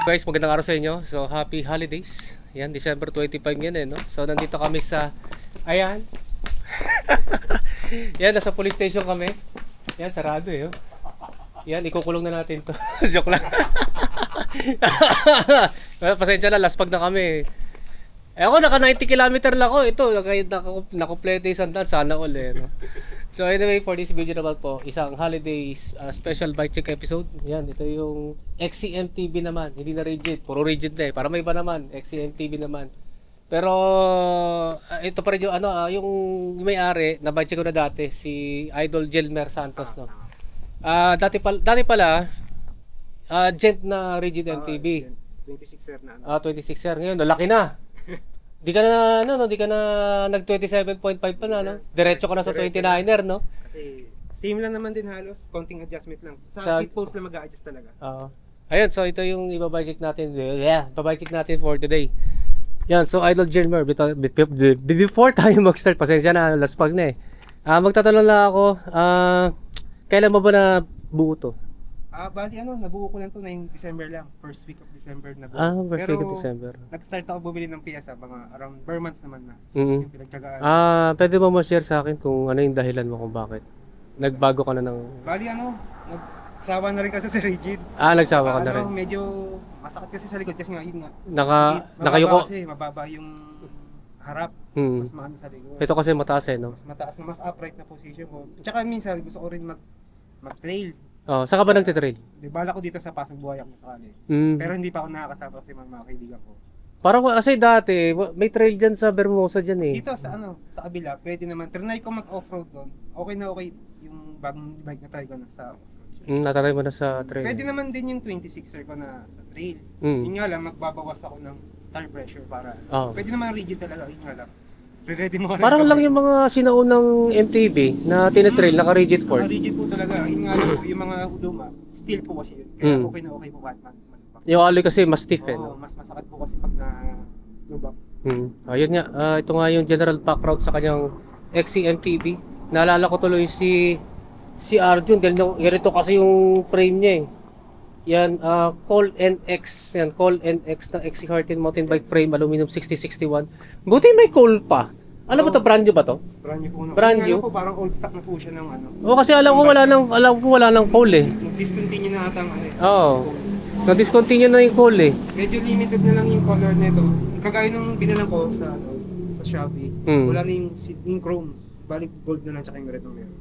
Guys, magandang araw sa inyo. So, happy holidays. Yan, December 25 yan no? So, nandito kami sa, ayan. Yan, nasa police station kami. Yan, sarado oh. Yan, ikukulong na natin to. Joke lang. Pasensya na, last pag na kami. Ako, naka 90 km lang ako. Ito, nakumpleto yung sandal. Sana all no? So anyway, for this video naman po, isang holidays special bike check episode. Yan, ito yung XCMTV naman. Hindi na rigid, puro rigid na Para may iba naman, XCMTV naman. Pero ito pa rin yung yung may-ari na bike check ko na dati, si Idol Jelmer Santos no. Dati pala gent na rigid MTV. 26er na 26er ngayon, laki na. Di ka na nag 27.5 pa na Diretso ka na sa 29er no. Kasi same lang naman din halos, konting adjustment lang. Sa seat post lang mag-a-adjust talaga. Ayun, so ito yung ibabike natin. Ibabike natin for today. Yan, so Idol Jelmer, before tayo mag-start, pasensya na, last pag na magtatanong lang ako, kailan mo ba na buo to? Bali nabuo ko lang to na yung December lang. First week of December nabuo. First week of December. Nag-start ako bumili ng piyesa, mga around bare months naman na. Yung pinagtyagaan. Pwede ba mo-share sa akin kung ano yung dahilan mo kung bakit? Nagbago ka na ng... Bali nagsawa na rin kasi sa rigid. Nagsawa ka na rin. Medyo masakit kasi sa likod kasi nga yun nga. Nakayuko. Kasi mababa yung harap. Mas maano sa likod. Ito kasi mataas no? Mas mataas na, mas upright na position ko. Tsaka minsan gusto ko rin mag-trail. Saan ka ba nagtitrail? Di bala ko dito sa Pasig Buhayak na sakali. Pero hindi pa ako nakakasama kasi mga kaibigan ko. Parang kasi dati, may trail dyan sa Bermosa dyan Dito sa sa kabila, pwede naman. Trinay ko mag-offroad doon. Okay na okay yung bagong bike na try ko na sa offroad. Nataray mo na sa trail. Pwede naman din yung 26er ko na sa trail. Yun nga lang, magbabawas ako ng tire pressure para. Pwede naman rigid talaga, yun nga lang. Ready mo parang lang yung mga sinaunang MTB na tinatrail, naka-rigid fork. Rigid po talaga. Yun nga lang po, yung mga uduma, steel po kasi yun. Kaya okay na okay po kahit man. Yung alloy kasi mas stiff no? Mas masakit po kasi pag na-lubak. Ayun nga, ito nga yung general pack route sa kanyang XCMTB. Naalala ko tuloy si Arjun, ganito kasi yung frame niya Yan, Cole NX, Cole NX na XC Hartin mountain bike frame, aluminum 6061. Buti may Cole pa. Alam mo to, brand new ba to? Brand new po. Brand new? Po, parang old stock na po siya ng kasi alam ko wala nang Cole Nag-discontinue na ata Na-discontinue na yung Cole Medyo limited na lang yung color nito. Kagaya nung binalang ko sa Shopee. Wala na yung chrome. Balik gold na lang tsaka yung red na meron.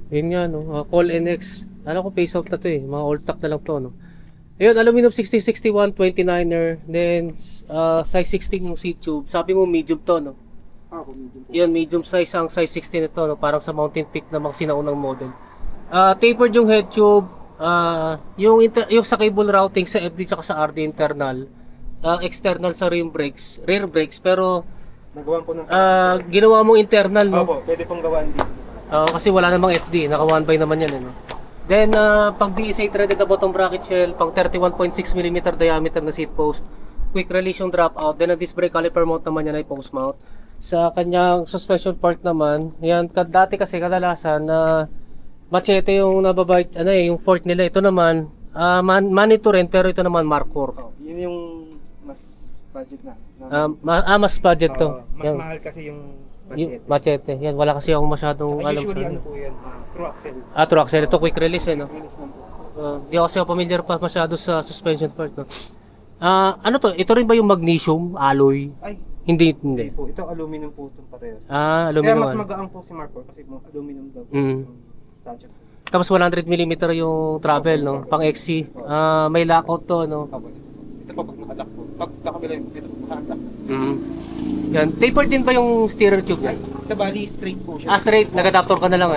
Yun nga no. Cole NX. Alam ko face out na to mga old stock na lang to no. Ayun, aluminum 6061 29er, then size 16 yung seat tube. Sabi mo medium to no. Medium. Yun, medium size ang size 16 ito no, parang sa Mountain Peak na mga sinaunang model. Tapered yung head tube, yung sa cable routing sa FD tsaka sa RD internal. External sa rear brakes pero nagawan po ng ginawa mong internal no. Pwede pong gawaan dito. Kasi wala namang FD, naka 1x naman yan no. Then pag BSA threaded na bottom bracket shell, pang 31.6mm diameter na seat post, quick release yung drop out, then ang disc brake caliper mount naman yan ay post mount. Sa kanyang suspension fork naman, yan dati kasi kadalasan na machete yung nababite, yung fork nila. Ito naman Manitou rin, pero ito naman Markor. Yun yung mas budget na. Mas budget to. Mas mahal kasi yung machete. Yan, wala kasi akong masyadong alam usually sa po yan, true axle. True axle. Ito quick release no. Release lang po. Di ako kasi familiar pa masyado sa suspension fork no. Ano to? Ito rin ba yung magnesium alloy? Ay, hindi po. Ito aluminum po itong pareho. Aluminum. Kaya mas magaang po si Marco kasi aluminum daw. Tapos 100mm yung travel no, pang XC. May lockout to no. Ito pa pag nakalock po. Pag nakabila dito naka-unlock. Yan, tapered din ba yung steerer tube yan? Ito bali straight po siya. Straight, nag-adapter ka na lang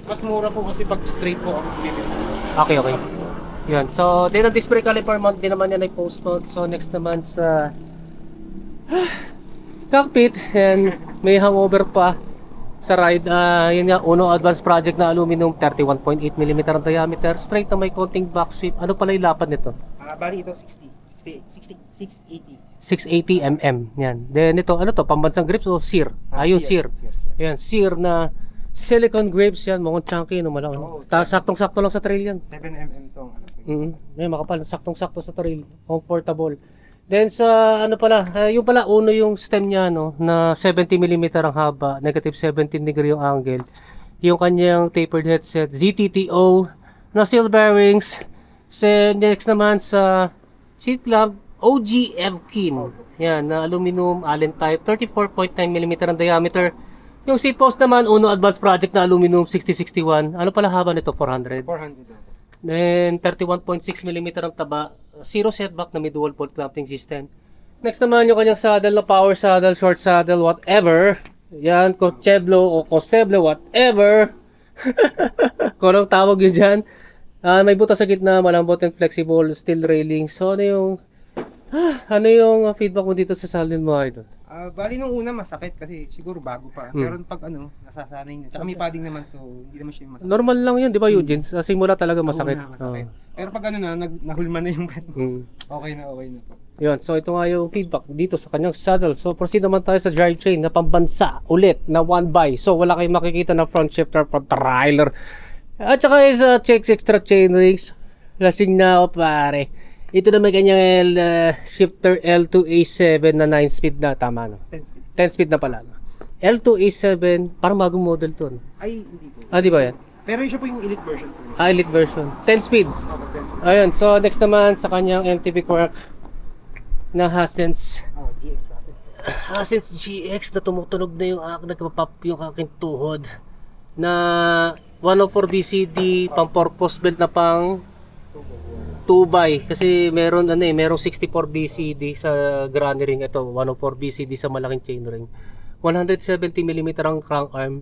Mas mura po kasi pag straight po ang limit. Okay. Yan, so din ang disc brake caliper mount din naman yan ay post mount. So next naman sa cockpit, and may hangover pa sa ride. Yun nga, Uno Advanced Project na aluminum, 31.8mm ang diameter, straight na may konting back sweep. Ano pala yung lapad nito? Bali ito 680 680mm. Yan. Then ito, ano to? Pambansang grips o SEER? Yung SEER. Yan, SEER na Silicone grapes yan, mukhang chunky, no, malaki. Oo, Saktong-sakto lang sa trail yan. 7mm tong ano. May makapal, saktong-sakto sa trail, comfortable. Then sa ano pala, yung pala uno yung stem niya no, na 70mm ang haba, negative 17 degree yung angle. Yung kanyang tapered headset, ZTTO, na seal bearings. Next naman sa seat clamp, OG Evkin. Yan, na aluminum allen type, 34.9mm ang diameter. Yung seat post naman, Uno Advanced Project na aluminum 6061. Ano pala haba nito? 400. 400 daw. Then 31.6mm ang taba. Zero setback na may dual bolt clamping system. Next naman yung kanyang saddle na power saddle, short saddle, whatever. Yan, Cocheblo o Coseblo, whatever. Kung anong tawag yun dyan. May butas sa gitna, malambot and flexible, steel railing. So ano yung feedback mo dito sa saddle mo, idol? Bali nung una masakit kasi siguro bago pa. Pero pag nasasanay na. Tsaka may padding naman so hindi naman siya masakit. Normal lang yun, di ba Eugene? Sa simula talaga masakit. Sa una, masakit. Pero pag nahulma na yung pet. Okay na po. Yun, so ito nga yung feedback dito sa kanyang saddle. So proceed naman tayo sa drivetrain na pambansa ulit na 1x. So wala kayong makikita na front shifter, front trailer. At saka sa checks extra chainrings. Lasing na ako pare. Ito na may kanyang shifter L2A7 na 9-speed na, tama no? 10 speed. 10 speed na pala. No? L2A7, parang bagong model to. No? Ay, hindi po. Di ba yan? Pero siya po yung elite version po. Elite version. 10 speed. Okay, 10 speed. Ayun, so next naman sa kanyang MTB Quark na Hasense. GX Asset. Hasense GX na tumutunog na nagpapap yung aking tuhod. Na 104 BCD, pang purpose built na pang 2x kasi merong 64 BCD sa granny ring, ito 104 BCD sa malaking chainring, 170mm ang crank arm.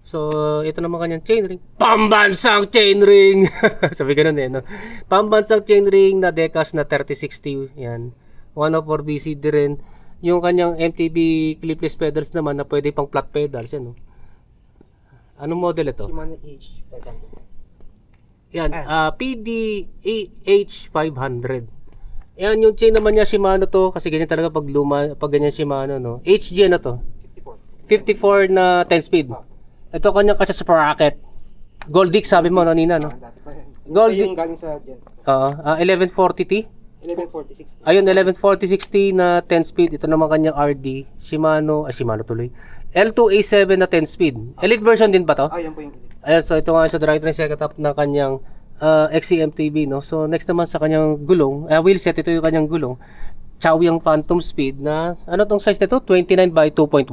So ito naman kanyang chainring, pambansang chainring. Sabi ganun no? Pambansang chainring na Decas na 3060, yan 104 BCD rin. Yung kanyang MTB clipless pedals naman na pwede pang flat pedals yan, no? Anong model ito? Shimano H500. Yan, PDH500. Yan, yung chain naman niya Shimano to, kasi ganyan talaga pag ganyan Shimano, no? HG na to? 54 na 10 speed. Ito kanyang katsa sa sprocket. Goldic sabi mo, no, Nina, no? Goldic. Yung galing sa Gen. 1140T? 1146. Ayun, 1140-60 na 10 speed. Ito naman kanyang RD. Shimano tuloy. L2A7 na 10 speed. Elite version din ba to? Yan po yung elite. Ayan, so ito nga sa drivetrain setup ng kanyang XCMTB, no? So next naman sa kanyang gulong, wheelset, ito yung kanyang gulong. Chowyang Phantom Speed na, ano tong size nito? 29 by 2.1?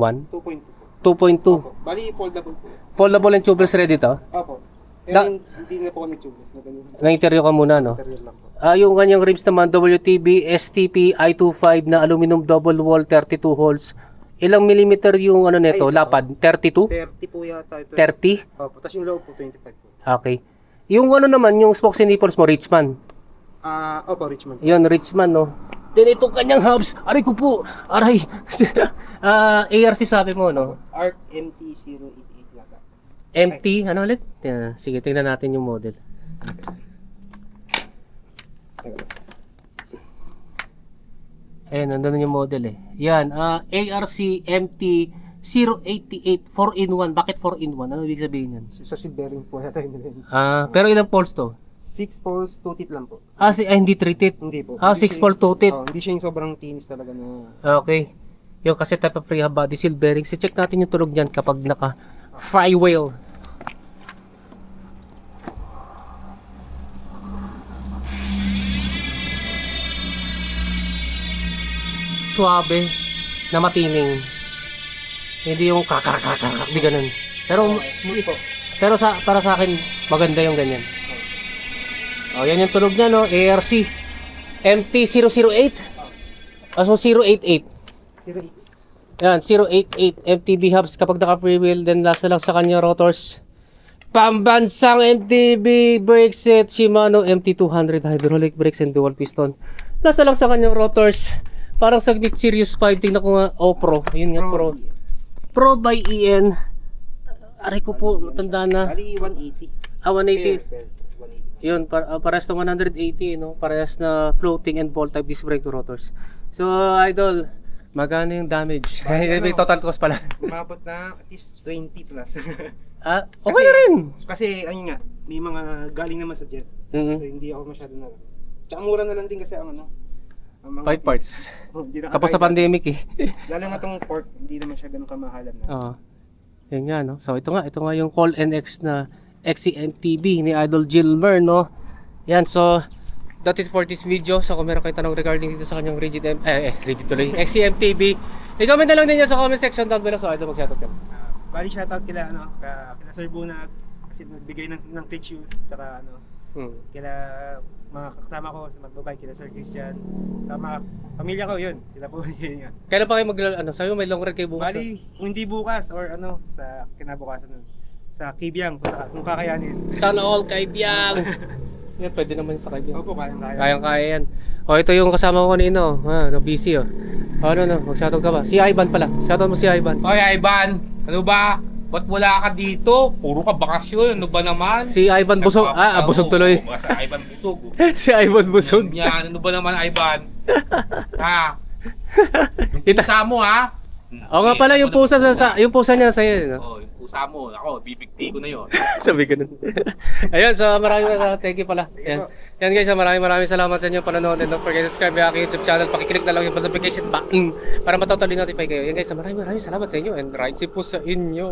2.2. Bali, foldable po. Foldable and tubeless ready to? Opo. Pero hindi na po ako nag-tubeless na ganun. Na-interior ka muna, no? Interior lang po. Yung kanyang rims naman, WTB STP I25 na aluminum double wall 32 holes. Ilang millimeter yung ano nito, lapad? 32? 30 po yata ito. 30? Opo, tapos yung loob po 25 po. Okay. Yung ano naman, yung spokes and nipples mo, Richman. Opo, Richmond. Yun, Richman, no? Then itong kanyang hubs, aray ko po, aray. ARC sabi mo, no? ARC MT088 yata. MT, ano ulit? Sige, tingnan natin yung model. Ayan, nandun yung model eh. Yan, ARC MT 088 4-in-1. Bakit 4-in-1? Ano ibig sabihin yan? Sa seat bearing po yata yun nila. Pero ilang poles to? 6 poles, 2 teeth lang po. Hindi 3 teeth. Hindi po. 6 pole 2 teeth. Hindi siya yung sobrang tinis talaga na. Okay. Yung kasi type of free body seal bearing. Check natin yung tunog niyan kapag naka flywheel. Suabe na matining. Hindi yung kakakakakak, di ganun. Pero para sa akin maganda yung ganyan. Yan yung tunog niya, no? ARC MT008. So 088. 088. Yan, 088 MTB hubs kapag naka-free wheel. Then last na lang sa kanya rotors. Pambansang MTB brake set Shimano MT200 hydraulic brakes and dual piston. Last na lang sa kanya rotors. Parang sa Series 5, tingnan ko nga, Pro. Ayun nga, Pro. Pro by EN. Aray ko po, matanda na. Bali 180. 180. 180. Yun, parehas na 180, no? Parehas na floating and ball type disc brake rotors. So, idol, magkano yung damage? May total cost pala. Umabot na at least 20 plus. Okay na rin. Kasi, ayun nga, may mga galing naman sa jet. Mhm. So, hindi ako masyado na. Tsaka mura na lang din kasi ang ano. Ang mga 5 parts. Hindi na Tapos sa pandemic eh. Lalo na tong pork, hindi naman siya ganun kamahalan na. Oo. Yan nga, no? So, ito nga yung Call NX na XCMTV ni Idol Gilmer, no? Yan, so, that is for this video. So, kung meron kayo tanong regarding dito sa kanyang Rigid tuloy, XCMTV, i-comment na lang din nyo sa comment section down below. So, Idol, mag-shoutout ka. Bali shoutout kila kila Sir Bunag kasi nagbigay ng tech shoes tsaka kila mga kasama ko sa Magbabay, kila Sir Christian, sa mga pamilya ko yun, sila po yun nga. Kailan pa kayo sabi mo may long ride kayo bukas? Bali, kung hindi bukas or sa kinabukasan sa Kibyang kung kakayanin. Sana all Kaibiyang! Yan, pwede naman sa Kaibiyang. Opo, kayang-kaya. Kayang-kaya yan. O, ito yung kasama ko kanina. Busy mag-shoutout ka ba? Si Ivan pala. Shoutout mo si Ivan. Hoy Ivan, ano ba? Ba't wala ka dito? Puro ka bakasyon, ano ba naman? Si Ivan Busog. Busog tuloy. Baka sa Ivan Busog. Si Ivan Busog. Yan, ano ba naman Ivan? Ha? Yung pusa mo ha? O nga pala, yung pusa niya sa'yo. No? Oh, yung pusa mo. Ako, bibigti ko na yun. Sabi ko nun. Ayun, so maraming thank you pala. Yan guys, maraming salamat sa inyo panonood. And don't forget to subscribe sa aking YouTube channel. Pakiclick na lang yung notification button para matotally notify kayo. Yan guys, maraming salamat sa inyo and ride si po sa inyo.